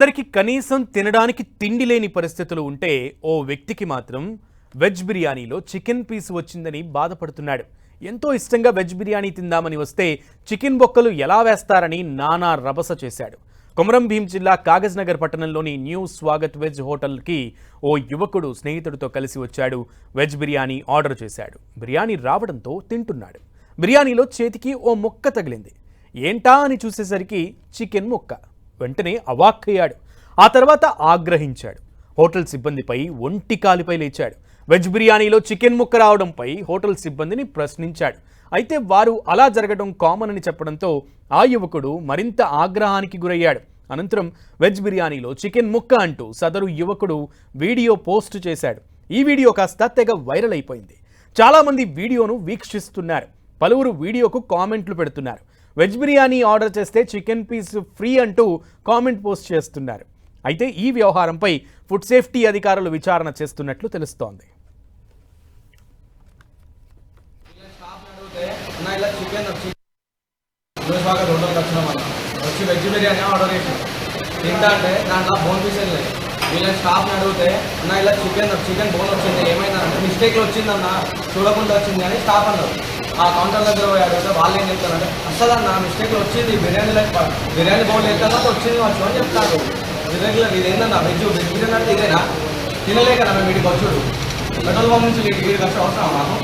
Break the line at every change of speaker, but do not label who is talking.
అందరికి కనీసం తినడానికి తిండి లేని పరిస్థితులు ఉంటే ఓ వ్యక్తికి మాత్రం వెజ్ బిర్యానీలో చికెన్ పీస్ వచ్చిందని బాధపడుతున్నాడు. ఎంతో ఇష్టంగా వెజ్ బిర్యానీ తిందామని వస్తే చికెన్ బొక్కలు ఎలా వేస్తారని నానా రభస చేశాడు. కొమరం భీం జిల్లా కాగజ్నగర్ పట్టణంలోని న్యూ స్వాగత్ వెజ్ హోటల్కి ఓ యువకుడు స్నేహితుడితో కలిసి వచ్చాడు. వెజ్ బిర్యానీ ఆర్డర్ చేశాడు. బిర్యానీ రావడంతో తింటున్నాడు. బిర్యానీలో చేతికి ఓ ముక్క తగిలింది. ఏంటా అని చూసేసరికి చికెన్ ముక్క. వెంటనే అవాక్కయ్యాడు. ఆ తర్వాత ఆగ్రహించాడు. హోటల్ సిబ్బందిపై ఒంటి కాలిపై లేచాడు. వెజ్ బిర్యానీలో చికెన్ ముక్క రావడంపై హోటల్ సిబ్బందిని ప్రశ్నించాడు. అయితే వారు అలా జరగడం కామన్ అని చెప్పడంతో ఆ యువకుడు మరింత ఆగ్రహానికి గురయ్యాడు. అనంతరం వెజ్ బిర్యానీలో చికెన్ ముక్క అంటూ సదరు యువకుడు వీడియో పోస్ట్ చేశాడు. ఈ వీడియో కాస్త తెగ వైరల్ అయిపోయింది. చాలామంది వీడియోను వీక్షిస్తున్నారు. పలువురు వీడియోకు కామెంట్లు పెడుతున్నారు. వెజ్ బిర్యానీ ఆర్డర్ చేస్తే చికెన్ పీస్ ఫ్రీ అంటూ కామెంట్ పోస్ట్ చేస్తున్నారు. అయితే ఈ వ్యవహారంపై ఫుడ్ సేఫ్టీ అధికారులు విచారణ చేస్తున్నట్లు తెలుస్తోంది.
వెజ్ బిర్యానీ ఆర్డర్ చేసాం తింటే దాంట్లో బోన్ పీస్ లేదు. వీళ్ళని స్టాఫ్ని అడిగితే అన్న ఇలా చికెన్ బోన్ వచ్చింది ఏమైందంటే మిస్టేక్లో వచ్చిందన్న చూడకుండా వచ్చింది అని స్టాఫ్ అన్నారు. ఆ కౌంటర్ దగ్గర పోయి అడిగితే వాళ్ళు ఏం చెప్తారంటే అసలు అన్న మిస్టేక్లో వచ్చింది బిర్యానీ బౌల్ ఎత్తాక వచ్చింది వచ్చు అని చెప్తారు. ఇర్రెగ్యులర్ ఇదేందన్న వెజ్ బిర్యానీ అంటే ఇదేనా తినలేక మేము వీడికి వచ్చుడు పెట్రోల్ పంప్ నుంచి వీడికి వచ్చే అవసరం మాకు.